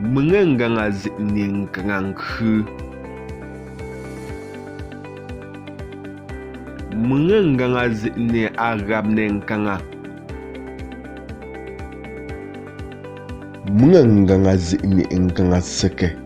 Menganga zikning kangang khu. Menganga zikne agab neng kanga. Menganga zikni engkanga seke.